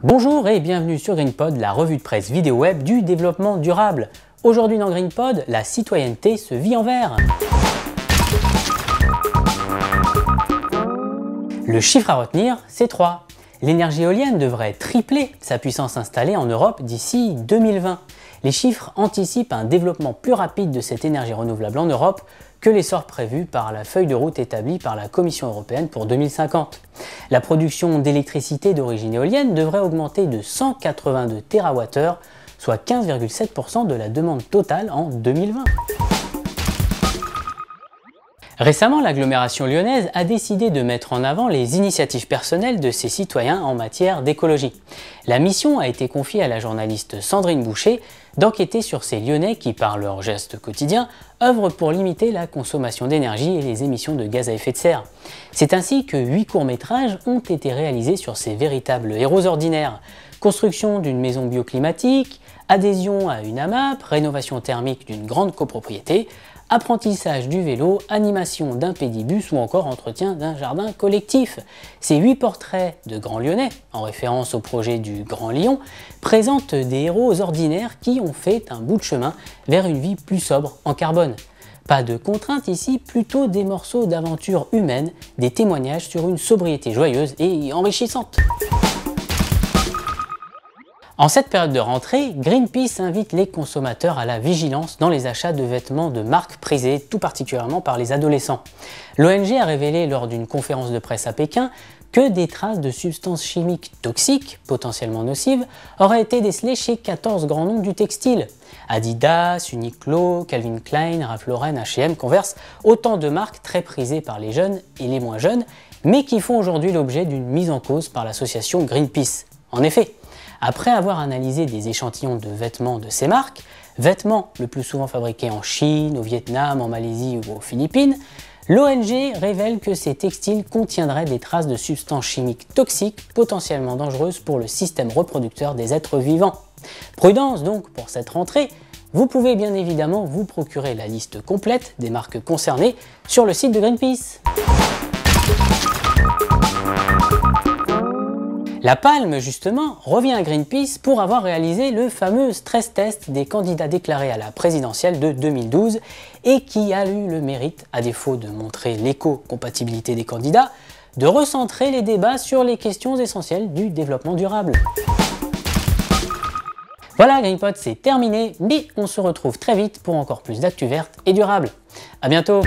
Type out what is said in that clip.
Bonjour et bienvenue sur GreenPod, la revue de presse vidéo web du développement durable. Aujourd'hui dans GreenPod, la citoyenneté se vit en vert. Le chiffre à retenir, c'est 3. L'énergie éolienne devrait tripler sa puissance installée en Europe d'ici 2020. Les chiffres anticipent un développement plus rapide de cette énergie renouvelable en Europe que l'essor prévu par la feuille de route établie par la Commission européenne pour 2050. La production d'électricité d'origine éolienne devrait augmenter de 182 TWh, soit 15,7% de la demande totale en 2020. Récemment, l'agglomération lyonnaise a décidé de mettre en avant les initiatives personnelles de ses citoyens en matière d'écologie. La mission a été confiée à la journaliste Sandrine Boucher d'enquêter sur ces Lyonnais qui, par leurs gestes quotidiens, œuvrent pour limiter la consommation d'énergie et les émissions de gaz à effet de serre. C'est ainsi que 8 courts-métrages ont été réalisés sur ces véritables héros ordinaires. Construction d'une maison bioclimatique, adhésion à une AMAP, rénovation thermique d'une grande copropriété, apprentissage du vélo, animation d'un pédibus ou encore entretien d'un jardin collectif. Ces 8 portraits de grands Lyonnais, en référence au projet du Grand Lyon, présentent des héros ordinaires qui ont fait un bout de chemin vers une vie plus sobre en carbone. Pas de contraintes ici, plutôt des morceaux d'aventure humaine, des témoignages sur une sobriété joyeuse et enrichissante. En cette période de rentrée, Greenpeace invite les consommateurs à la vigilance dans les achats de vêtements de marques prisées, tout particulièrement par les adolescents. L'ONG a révélé lors d'une conférence de presse à Pékin que des traces de substances chimiques toxiques, potentiellement nocives, auraient été décelées chez 14 grands noms du textile. Adidas, Uniqlo, Calvin Klein, Ralph Lauren, H&M, Converse, autant de marques très prisées par les jeunes et les moins jeunes, mais qui font aujourd'hui l'objet d'une mise en cause par l'association Greenpeace. En effet, après avoir analysé des échantillons de vêtements de ces marques, vêtements le plus souvent fabriqués en Chine, au Vietnam, en Malaisie ou aux Philippines, l'ONG révèle que ces textiles contiendraient des traces de substances chimiques toxiques potentiellement dangereuses pour le système reproducteur des êtres vivants. Prudence donc pour cette rentrée, vous pouvez bien évidemment vous procurer la liste complète des marques concernées sur le site de Greenpeace. La palme, justement, revient à Greenpeace pour avoir réalisé le fameux stress test des candidats déclarés à la présidentielle de 2012 et qui a eu le mérite, à défaut de montrer l'éco-compatibilité des candidats, de recentrer les débats sur les questions essentielles du développement durable. Voilà, GreenPod, c'est terminé, mais on se retrouve très vite pour encore plus d'actu verte et durable. À bientôt!